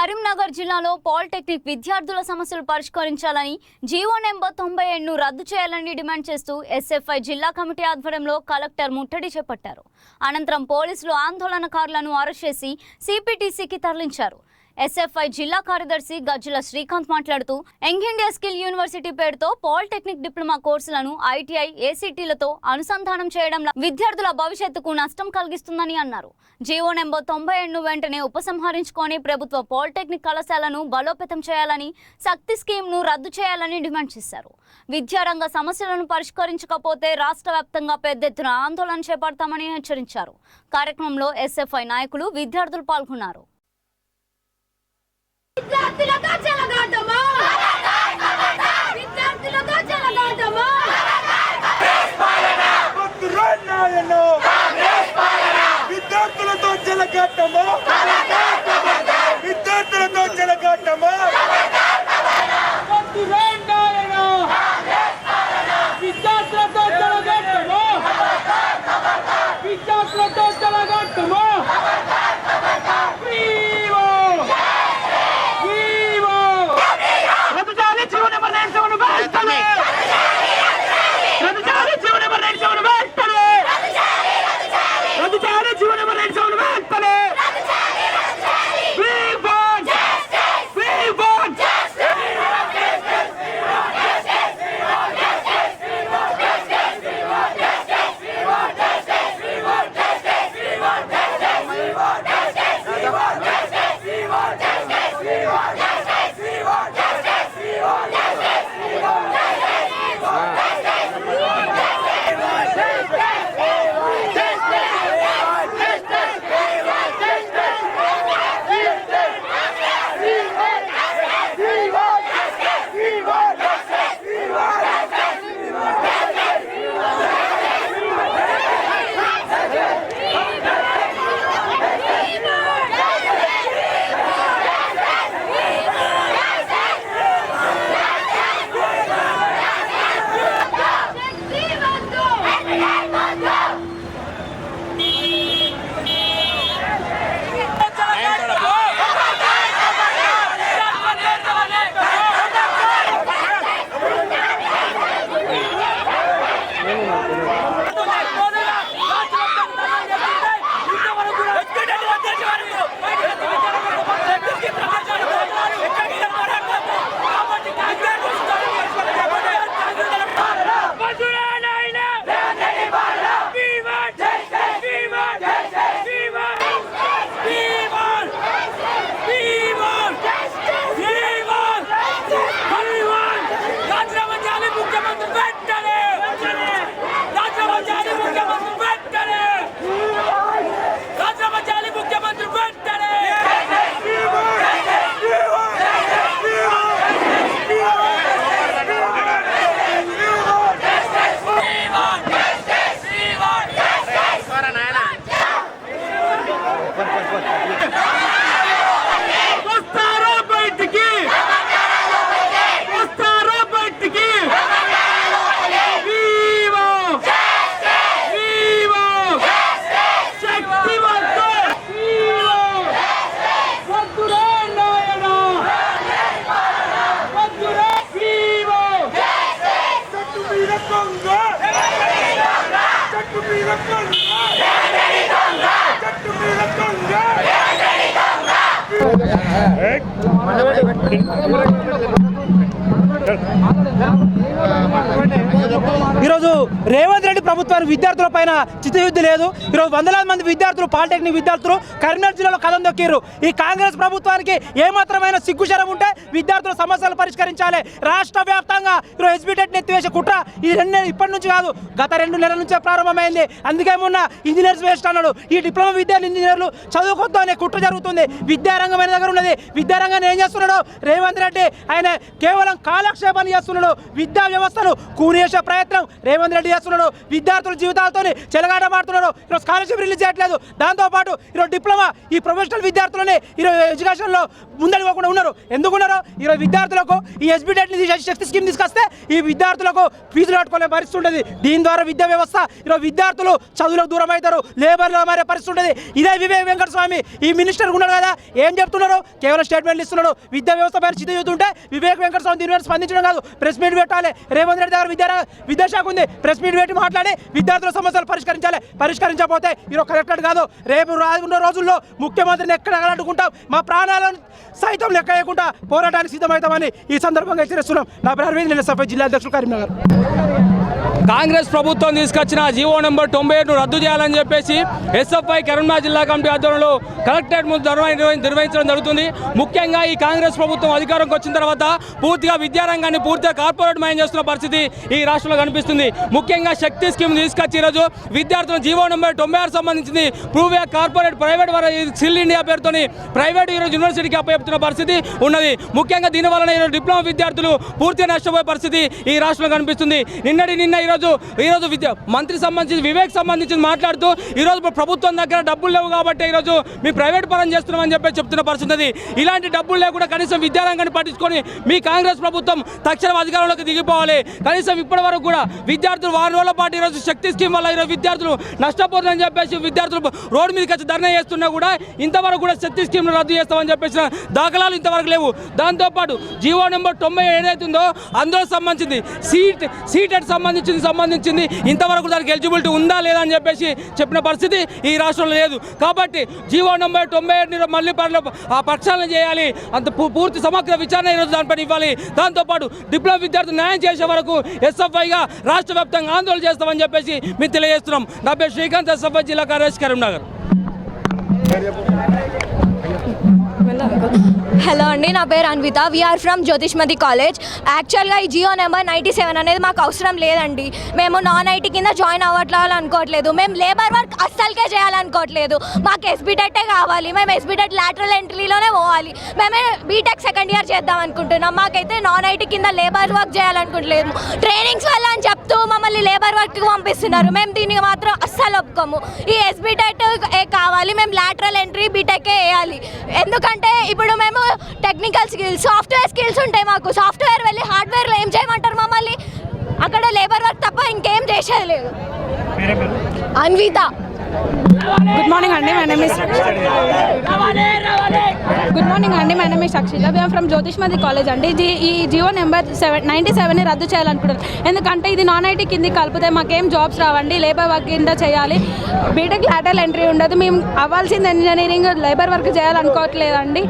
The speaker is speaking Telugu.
కరీంనగర్ జిల్లాలో పాలిటెక్నిక్ విద్యార్థుల సమస్యలు పరిష్కరించాలని జీవో నెంబర్ 97ను రద్దు చేయాలని డిమాండ్ చేస్తూ ఎస్ఎఫ్ఐ జిల్లా కమిటీ ఆధ్వర్యంలో కలెక్టర్ ముట్టడి చేపట్టారు. అనంతరం పోలీసులు ఆందోళనకారులను అరెస్ట్ చేసి సిపిటిసికి తరలించారు. ఎస్ఎఫ్ఐ జిల్లా కార్యదర్శి గజ్జల శ్రీకాంత్ మాట్లాడుతూ యంగ్ ఇండియా స్కిల్ యూనివర్సిటీ పేరుతో పాలిటెక్నిక్ డిప్లొమా కోర్సులను ఐటీఐ ఏసీటీలతో అనుసంధానం చేయడం విద్యార్థుల భవిష్యత్తుకు నష్టం కలిగిస్తుందని అన్నారు. జీవో నెంబర్ 97ను వెంటనే ఉపసంహరించుకొని ప్రభుత్వ పాలిటెక్నిక్ కళాశాలను బలోపేతం చేయాలని, శక్తి స్కీమ్ను రద్దు చేయాలని డిమాండ్ చేశారు. విద్యారంగ సమస్యలను పరిష్కరించకపోతే రాష్ట్ర వ్యాప్తంగా పెద్ద ఎత్తున ఆందోళన చేపడతామని హెచ్చరించారు. కార్యక్రమంలో ఎస్ఎఫ్ఐ నాయకులు, విద్యార్థులు పాల్గొన్నారు. విద్యార్థులతో చెలగాటమా విద్యార్థులతో చెలగాటమా విద్యార్థులతో చెలగాటమా విద్యార్థులతో చెలగాటమా విద్యార్థులతో చెలగాటమా విద్యార్థులతో చెలగాటమా ఈరోజు రేవంత్ రెడ్డి ప్రభుత్వానికి విద్యార్థుల పైన చిత్తశుద్ధి లేదు. ఈరోజు వందలాది మంది విద్యార్థులు, పాలిటెక్నిక్ విద్యార్థులు కరీంనగర్ జిల్లాలో కదం దొక్కిరు. ఈ కాంగ్రెస్ ప్రభుత్వానికి ఏమాత్రమైన సిగ్గుశరం ఉంటే విద్యార్థుల సమస్యలు పరిష్కరించాలి. రాష్ట్ర వ్యాప్తంగా ఈరోజు ఎస్బిటెట్ ఎత్తివేసే కుట్ర ఇది ఇప్పటి నుంచి కాదు, గత 2 నెలల నుంచే ప్రారంభమైంది. అందుకే మొన్న ఇంజనీర్స్ వేస్ట్ అన్నాడు. ఈ డిప్లొమా విద్యార్థులు, ఇంజనీర్లు చదువుకోవద్దు అనే కుట్ర జరుగుతుంది. విద్యారంగం ఆయన దగ్గర ఉన్నది. విద్యారంగాన్ని ఏం చేస్తున్నాడు రేవంత్ రెడ్డి? ఆయన కేవలం కాలక్షేపాన్ని చేస్తున్నాడు. విద్యా వ్యవస్థను కూనేసే ప్రయత్నం రేవంత్ రెడ్డి చేస్తున్నాడు. విద్యార్థుల జీవితాలతో చెలగాటమాడుతున్నారు. ఈరోజు స్కాలర్షిప్ రిలీజ్ చేయట్లేదు. దాంతోపాటు ఈరోజు డిప్లొమా ఈ ప్రొఫెషనల్ విద్యార్థులని ఈరోజు ఎడ్యుకేషన్లో ముందడిపోకుండా ఉన్నారు. ఎందుకున్నారు? ఈరోజు విద్యార్థులకు ఈ ఎస్బీ డెట్ని తీసేసి శక్తి స్కీమ్ తీసుకొస్తే ఈ విద్యార్థులకు ఫీజులు కట్టుకునే పరిస్థితి ఉంటుంది. దీని ద్వారా విద్యా వ్యవస్థ ఈరోజు విద్యార్థులు చదువులకు దూరం అవుతారు, లేబర్లో మారే పరిస్థితి ఉంటుంది. ఇదే వివేక్ వెంకటస్వామి ఈ మినిస్టర్ ఉన్నాడు కదా, ఏం చెప్తున్నారు? కేవలం స్టేట్మెంట్లు ఇస్తున్నాడు. విద్యా వ్యవస్థ పైన చిత్త చూస్తుంటే వివేక్ వెంకటస్వామి దీని మీద స్పందించడం కాదు, ప్రెస్ మీట్ పెట్టాలి. రేవంత్ రెడ్డి దగ్గర విద్యాశాఖ ఉంది, ప్రెస్ మీట్ పెట్టి మాట్లాడి విద్యార్థుల సమస్యలు పరిష్కరించాలి. పరిష్కరించకపోతే ఈరోజు కలెక్టర్ కాదు, రేపు రానున్న రోజుల్లో ముఖ్యమంత్రిని ఎక్కడ అడ్డుకుంటాం, మా ప్రాణాలను సైతం లెక్క వేయకుండా పోరాటానికి సిద్ధమవుతామని ఈ సందర్భంగా హెచ్చరిస్తున్నాం. నా పేరు అరవింద్, నేను ఎస్ఎఫ్ఐ జిల్లా అధ్యక్షుడు, కరీంనగర్. కాంగ్రెస్ ప్రభుత్వం తీసుకొచ్చిన జీవో నెంబర్ 97ను రద్దు చేయాలని చెప్పేసి ఎస్ఎఫ్ఐ కరీంనగర్ జిల్లా కమిటీ ఆధ్వర్యంలో కలెక్టరేట్ ముందు నిర్వహించడం జరుగుతుంది. ముఖ్యంగా ఈ కాంగ్రెస్ ప్రభుత్వం అధికారంకి వచ్చిన తర్వాత పూర్తిగా విద్యారంగాన్ని పూర్తిగా కార్పొరేట్ మయం చేస్తున్న పరిస్థితి ఈ రాష్ట్రంలో కనిపిస్తుంది. ముఖ్యంగా శక్తి స్కీమ్ తీసుకొచ్చి ఈరోజు విద్యార్థుల జీవో నెంబర్ 96 సంబంధించింది prove corporate private skill India పేరుతోని ప్రైవేట్ ఈరోజు యూనివర్సిటీకి అప్పచెప్తున్న పరిస్థితి ఉన్నది. ముఖ్యంగా దీనివల్ల ఈరోజు డిప్లొమా విద్యార్థులు పూర్తిగా నష్టపోయే పరిస్థితి ఈ రాష్ట్రంలో కనిపిస్తుంది. నిన్న ఈరోజు మంత్రి సంబంధించి వివేక్ సంబంధించి మాట్లాడుతూ ఈరోజు ప్రభుత్వం దగ్గర డబ్బులు లేవు కాబట్టి ఈరోజు మీ ప్రైవేట్ పరం చేస్తున్నామని చెప్పి చెప్తున్న పరిస్థితి. ఇలాంటి డబ్బులు లేకుండా కనీసం విద్యారంగాన్ని పట్టించుకొని మీ కాంగ్రెస్ ప్రభుత్వం తక్షణం అధికారంలోకి దిగిపోవాలి. కనీసం ఇప్పటి వరకు కూడా విద్యార్థులు వారం రోజుల పాటు ఈరోజు శక్తి స్కీమ్ వల్ల ఈరోజు విద్యార్థులు నష్టపోతుందని చెప్పేసి విద్యార్థులు రోడ్డు మీదకి వచ్చి ధర్నా చేస్తున్నా కూడా ఇంతవరకు కూడా శక్తి స్కీమ్ రద్దు చేస్తామని చెప్పేసిన దాఖలాలు ఇంతవరకు లేవు. దాంతోపాటు జీవో నెంబర్ 90 ఏదైతుందో అందులో సంబంధించింది సీటెట్ సంబంధించింది ఇంతవరకు దానికి ఎలిజిబిలిటీ ఉందా లేదా అని చెప్పేసి చెప్పిన పరిస్థితి ఈ రాష్ట్రంలో లేదు. కాబట్టి జీవో నెంబర్ 97 మళ్ళీ ప్రక్షాళన చేయాలి, అంత పూర్తి సమగ్ర విచారణ ఈరోజు దానిపైన ఇవ్వాలి. దాంతోపాటు డిప్లొమా విద్యార్థులు న్యాయం చేసే వరకు ఎస్ఎఫ్ఐగా రాష్ట్ర వ్యాప్తంగా ఆందోళన చేస్తామని చెప్పేసి మేము తెలియజేస్తున్నాం. నా పేరు శ్రీకాంత్, ఎస్ఎఫ్ఐ జిల్లా కార్యదర్శి, కరీంనగర్. హలో అండి, నా పేరు Anvita. We are from Jyothishmathi college. యాక్చువల్గా ఈ జియో నెంబర్ 97 అనేది మాకు అవసరం లేదండి. మేము నాన్ ఐటీ కింద జాయిన్ అవ్వాలనుకోవట్లేదు. మేము లేబర్ వర్క్ అస్సలకే చేయాలనుకోవట్లేదు. మాకు ఎస్బీటెట్టే కావాలి. మేము ఎస్బీటెట్ లాటరల్ ఎంట్రీలోనే పోవాలి. మేమే బీటెక్ సెకండ్ ఇయర్ చేద్దాం అనుకుంటున్నాం. మాకైతే నాన్ ఐటీ కింద లేబర్ వర్క్ చేయాలనుకుంటలేదు. ట్రైనింగ్స్ వల్ల అని చెప్తూ మమ్మల్ని లేబర్ వర్క్కి పంపిస్తున్నారు. మేము దీనికి మాత్రం అస్సలు ఒప్పుకోము. ఈ ఎస్బీటెట్ కావాలి, మేము లాటరల్ ఎంట్రీ బీటెక్కే వేయాలి. ఎందుకంటే ఇప్పుడు మేము టెక్నికల్ స్కిల్స్, సాఫ్ట్వేర్ స్కిల్స్ ఉంటాయి మాకు. సాఫ్ట్వేర్ వెళ్ళి హార్డ్వేర్లో ఏం చేయమంటారు మమ్మల్ని? అక్కడ లేబర్ వర్క్ తప్ప ఇంకేం చేసేది లేదు. అన్విత. గుడ్ మార్నింగ్ అండి, my name is Akshita. We are from Jyothishmathi college అండి. ఈ జియో నెంబర్ 97ని రద్దు చేయాలనుకుంటున్నాను. ఎందుకంటే ఇది నాన్ ఐటీ కింద కలిపితే మాకేం జాబ్స్ రావండి. లేబర్ వర్క్ కింద చేయాలి. బీటెక్ లాటరల్ ఎంట్రీ ఉండదు. మేము అవ్వాల్సింది ఇంజనీరింగ్, లేబర్ వర్క్ చేయాలనుకోవట్లేదండి.